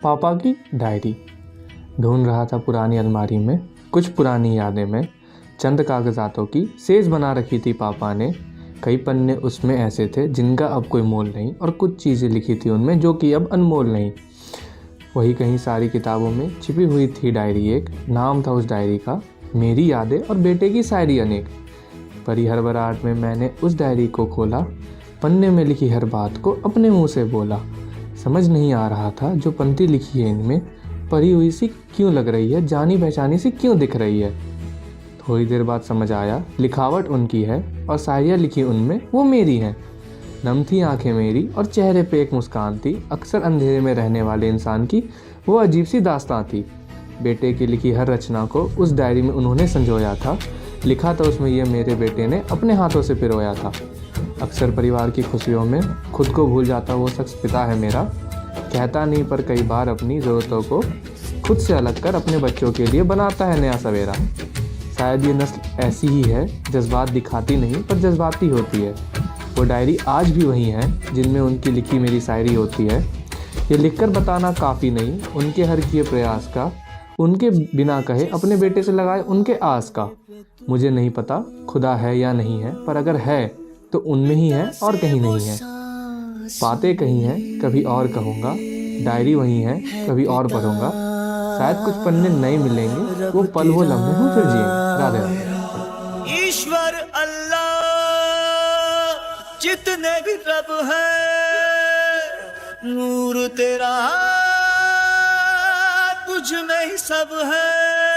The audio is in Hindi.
पापा की डायरी। ढूंढ रहा था पुरानी अलमारी में कुछ पुरानी यादें में, चंद कागजातों की सेज बना रखी थी पापा ने। कई पन्ने उसमें ऐसे थे जिनका अब कोई मोल नहीं, और कुछ चीज़ें लिखी थी उनमें जो कि अब अनमोल नहीं। वही कहीं सारी किताबों में छिपी हुई थी डायरी एक। नाम था उस डायरी का मेरी यादें और बेटे की शायरी अनेक। परी हड़बड़ाहट में मैंने उस डायरी को खोला, पन्ने में लिखी हर बात को अपने मुंह से बोला। समझ नहीं आ रहा था जो पंक्ति लिखी है इनमें परी हुई सी क्यों लग रही है, जानी पहचानी सी क्यों दिख रही है। थोड़ी देर बाद समझ आया लिखावट उनकी है और शायरियाँ लिखी उनमें वो मेरी हैं। नम थी आंखें मेरी और चेहरे पे एक मुस्कान थी, अक्सर अंधेरे में रहने वाले इंसान की वो अजीब सी दास्तां थी। बेटे की लिखी हर रचना को उस डायरी में उन्होंने संजोया था। लिखा था उसमें ये मेरे बेटे ने अपने हाथों से पिरोया था। अक्सर परिवार की खुशियों में खुद को भूल जाता वो शख्स पिता है मेरा। कहता नहीं पर कई बार अपनी ज़रूरतों को खुद से अलग कर अपने बच्चों के लिए बनाता है नया सवेरा। शायद ये नस्ल ऐसी ही है, जज्बात दिखाती नहीं पर जज्बाती होती है। वो डायरी आज भी वही है जिनमें उनकी लिखी मेरी शायरी होती है। ये लिखकर बताना काफ़ी नहीं उनके हर किए प्रयास का, उनके बिना कहे अपने बेटे से लगाए उनके आस का। मुझे नहीं पता खुदा है या नहीं है, पर अगर है तो उनमें ही है और कहीं नहीं है। बातें कहीं हैं कभी और कहूँगा, डायरी वही है कभी और पढ़ूंगा। शायद कुछ पन्ने नए मिलेंगे, वो पल वो लम्हे हम फिर जिएंगे। राधे राधे। ईश्वर अल्लाह जितने भी रब है, नूर तेरा तुझ में ही सब है।